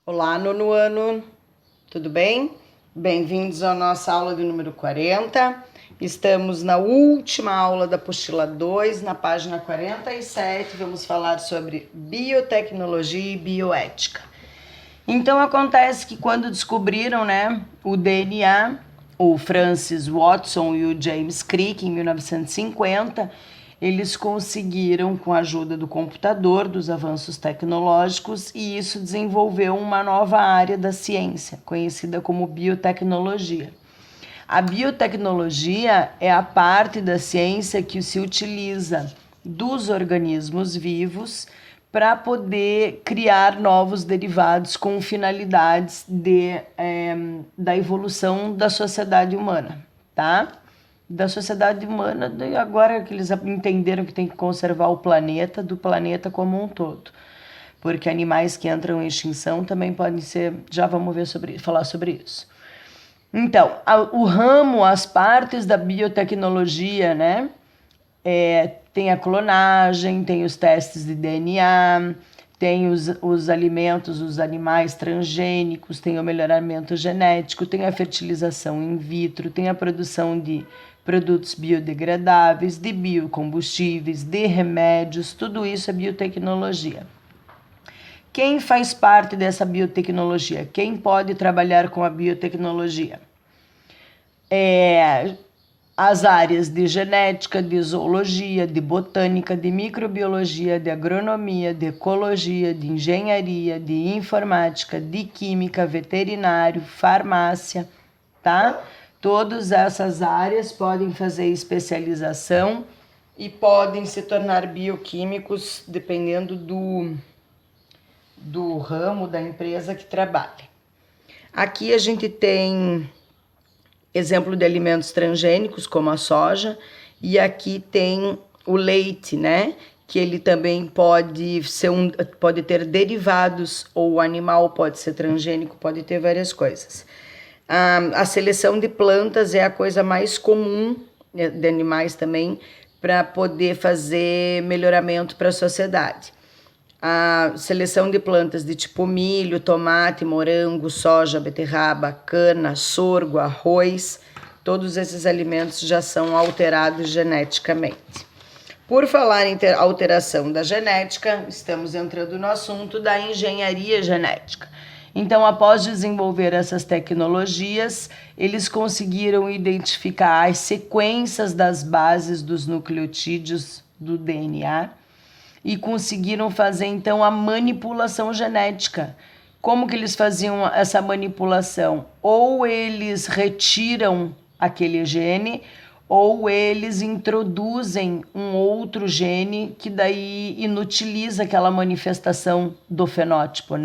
Olá, nono ano, tudo bem? Bem-vindos à nossa aula de número 40. Estamos na última aula da apostila 2, na página 47. Vamos falar sobre biotecnologia e bioética. Então, acontece que quando descobriram, o DNA, o Francis Watson e o James Crick, em 1950, eles conseguiram, com a ajuda do computador, dos avanços tecnológicos, e isso desenvolveu uma nova área da ciência, conhecida como biotecnologia. A biotecnologia é a parte da ciência que se utiliza dos organismos vivos para poder criar novos derivados com finalidades da evolução da sociedade humana, tá? Da sociedade humana, agora que eles entenderam que tem que conservar o planeta, do planeta como um todo. Porque animais que entram em extinção também podem ser, já vamos falar sobre isso. Então, o ramo, as partes da biotecnologia, tem a clonagem, tem os testes de DNA, tem os alimentos, os animais transgênicos, tem o melhoramento genético, tem a fertilização in vitro, tem a produção de produtos biodegradáveis, de biocombustíveis, de remédios, tudo isso é biotecnologia. Quem faz parte dessa biotecnologia? Quem pode trabalhar com a biotecnologia? As áreas de genética, de zoologia, de botânica, de microbiologia, de agronomia, de ecologia, de engenharia, de informática, de química, veterinário, farmácia, tá? Todas essas áreas podem fazer especialização e podem se tornar bioquímicos dependendo do ramo da empresa que trabalha. Aqui a gente tem exemplo de alimentos transgênicos, como a soja, e aqui tem o leite, que ele também pode ter derivados, ou o animal pode ser transgênico, pode ter várias coisas. A seleção de plantas é a coisa mais comum, de animais também, para poder fazer melhoramento para a sociedade. A seleção de plantas de tipo milho, tomate, morango, soja, beterraba, cana, sorgo, arroz, todos esses alimentos já são alterados geneticamente. Por falar em alteração da genética, estamos entrando no assunto da engenharia genética. Então, após desenvolver essas tecnologias, eles conseguiram identificar as sequências das bases dos nucleotídeos do DNA e conseguiram fazer, então, a manipulação genética. Como que eles faziam essa manipulação? Ou eles retiram aquele gene, ou eles introduzem um outro gene que daí inutiliza aquela manifestação do fenótipo,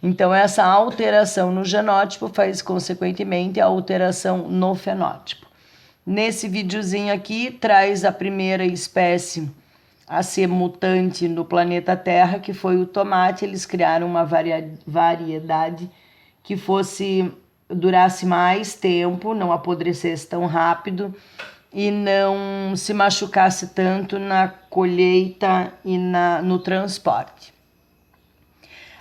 Então, essa alteração no genótipo faz, consequentemente, a alteração no fenótipo. Nesse videozinho aqui, traz a primeira espécie a ser mutante no planeta Terra, que foi o tomate. Eles criaram uma variedade que durasse mais tempo, não apodrecesse tão rápido e não se machucasse tanto na colheita e no transporte.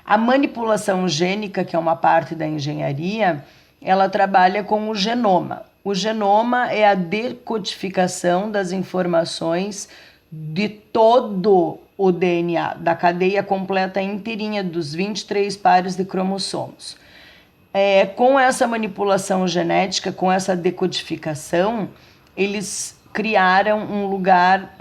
A manipulação gênica, que é uma parte da engenharia, ela trabalha com o genoma. O genoma é a decodificação das informações de todo o DNA, da cadeia completa inteirinha dos 23 pares de cromossomos. Com essa manipulação genética, com essa decodificação, eles criaram um lugar,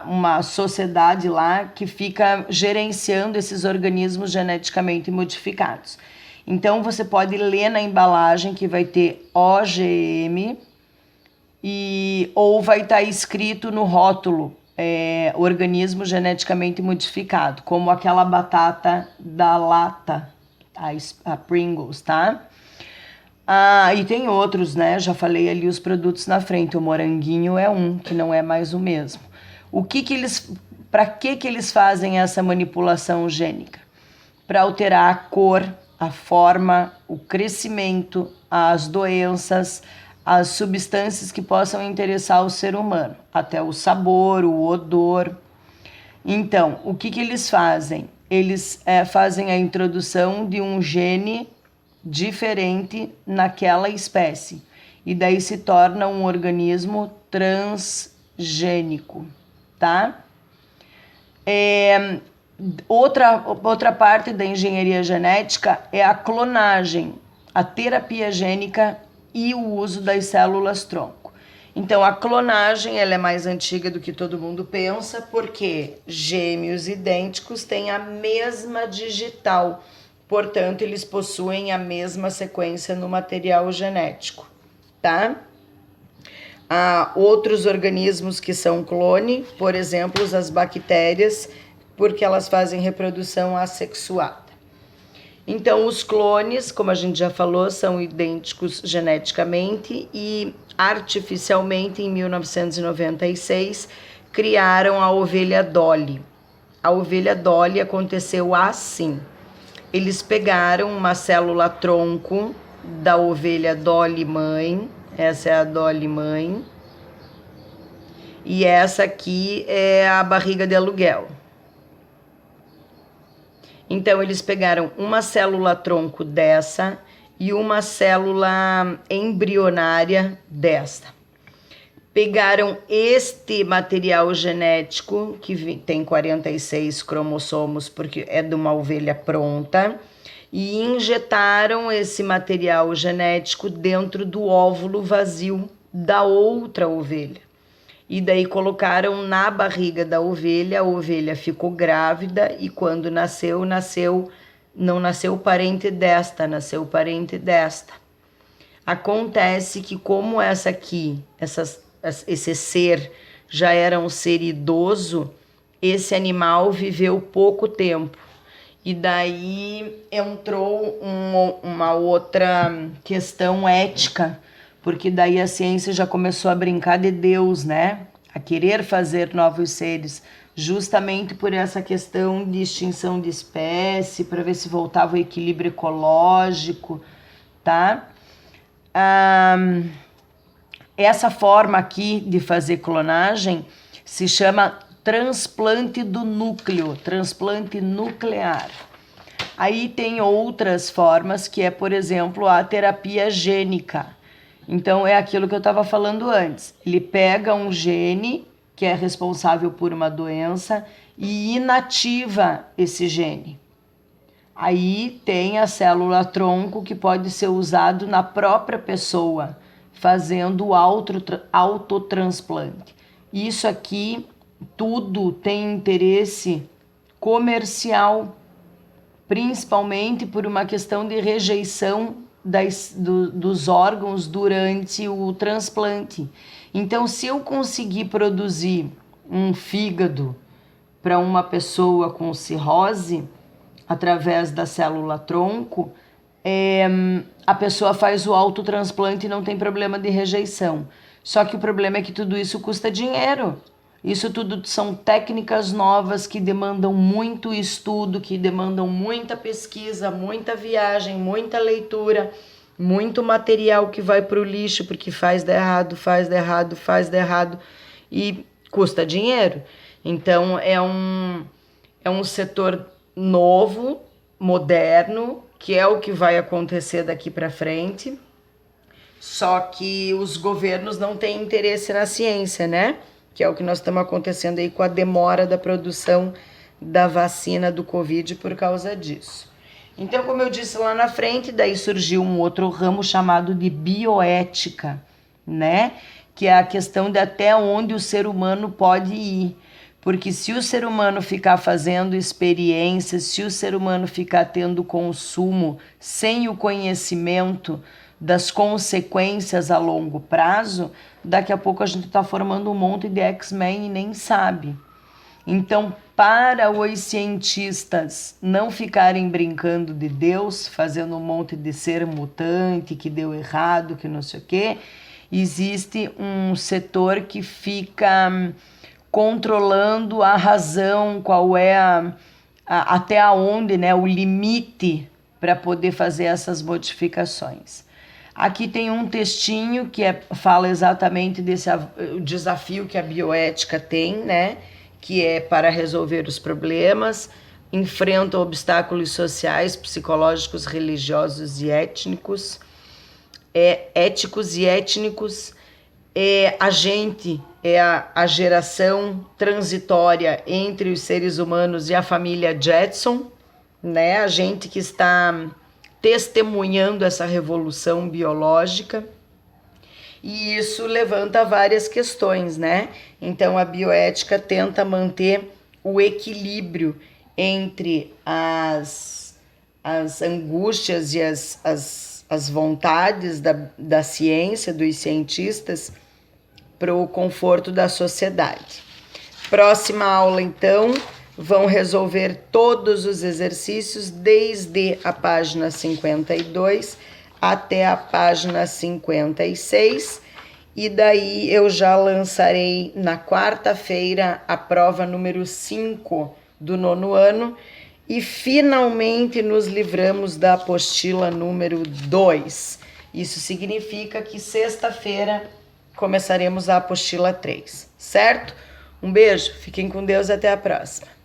uma sociedade lá que fica gerenciando esses organismos geneticamente modificados. Então, você pode ler na embalagem que vai ter OGM, ou vai estar escrito no rótulo, organismo geneticamente modificado, como aquela batata da lata, a Pringles, tá? E tem outros, Já falei ali os produtos na frente. O moranguinho é um, que não é mais o mesmo. Para que eles fazem essa manipulação gênica? Para alterar a cor, a forma, o crescimento, as doenças, as substâncias que possam interessar o ser humano, até o sabor, o odor. Então, o que eles fazem? eles fazem a introdução de um gene diferente naquela espécie. E daí se torna um organismo transgênico, tá? Outra parte da engenharia genética é a clonagem, a terapia gênica e o uso das células-tronco. Então, a clonagem ela é mais antiga do que todo mundo pensa, porque gêmeos idênticos têm a mesma digital, portanto, eles possuem a mesma sequência no material genético, tá? Há outros organismos que são clone, por exemplo, as bactérias, porque elas fazem reprodução assexuada. Então, os clones, como a gente já falou, são idênticos geneticamente e artificialmente, em 1996, criaram a ovelha Dolly. A ovelha Dolly aconteceu assim. Eles pegaram uma célula-tronco da ovelha Dolly mãe, essa é a Dolly mãe, e essa aqui é a barriga de aluguel. Então, eles pegaram uma célula-tronco dessa e uma célula embrionária desta. Pegaram este material genético, que tem 46 cromossomos, porque é de uma ovelha pronta, e injetaram esse material genético dentro do óvulo vazio da outra ovelha. E daí colocaram na barriga da ovelha, a ovelha ficou grávida e quando nasceu, não nasceu parente desta, nasceu parente desta. Acontece que como esse ser já era um ser idoso, esse animal viveu pouco tempo. E daí entrou uma outra questão ética, porque daí a ciência já começou a brincar de Deus, né? A querer fazer novos seres, justamente por essa questão de extinção de espécie, para ver se voltava o equilíbrio ecológico, tá? Essa forma aqui de fazer clonagem se chama transplante do núcleo, transplante nuclear. Aí tem outras formas, que é, por exemplo, a terapia gênica. Então, é aquilo que eu estava falando antes. Ele pega um gene que é responsável por uma doença e inativa esse gene. Aí tem a célula-tronco que pode ser usado na própria pessoa, fazendo autotransplante. Isso aqui tudo tem interesse comercial, principalmente por uma questão de rejeição dos órgãos durante o transplante. Então, se eu conseguir produzir um fígado para uma pessoa com cirrose, através da célula-tronco, a pessoa faz o autotransplante e não tem problema de rejeição. Só que o problema é que tudo isso custa dinheiro. Isso tudo são técnicas novas que demandam muito estudo, que demandam muita pesquisa, muita viagem, muita leitura, muito material que vai para o lixo, porque faz de errado e custa dinheiro. Então, é um setor novo, moderno, que é o que vai acontecer daqui para frente. Só que os governos não têm interesse na ciência, né? Que é o que nós estamos acontecendo aí com a demora da produção da vacina do Covid por causa disso. Então, como eu disse lá na frente, daí surgiu um outro ramo chamado de bioética, né? Que é a questão de até onde o ser humano pode ir. Porque se o ser humano ficar fazendo experiências, se o ser humano ficar tendo consumo sem o conhecimento das consequências a longo prazo, daqui a pouco a gente está formando um monte de X-Men e nem sabe. Então, para os cientistas não ficarem brincando de Deus, fazendo um monte de ser mutante, que deu errado, que não sei o quê, existe um setor que fica controlando a razão, qual é até onde, né, o limite para poder fazer essas modificações. Aqui tem um textinho que fala exatamente desse desafio que a bioética tem, né? Que é para resolver os problemas, enfrentam obstáculos sociais, psicológicos, religiosos e étnicos. Éticos e étnicos. A gente é a geração transitória entre os seres humanos e a família Jetson, né? A gente que está testemunhando essa revolução biológica. E isso levanta várias questões, né? Então a bioética tenta manter o equilíbrio entre as angústias e as vontades da ciência, dos cientistas, para o conforto da sociedade. Próxima aula, então, vão resolver todos os exercícios desde a página 52 até a página 56, e daí eu já lançarei na quarta-feira a prova número 5 do 9º ano, e finalmente nos livramos da apostila número 2. Isso significa que sexta-feira começaremos a apostila 3, certo? Um beijo, fiquem com Deus, até a próxima.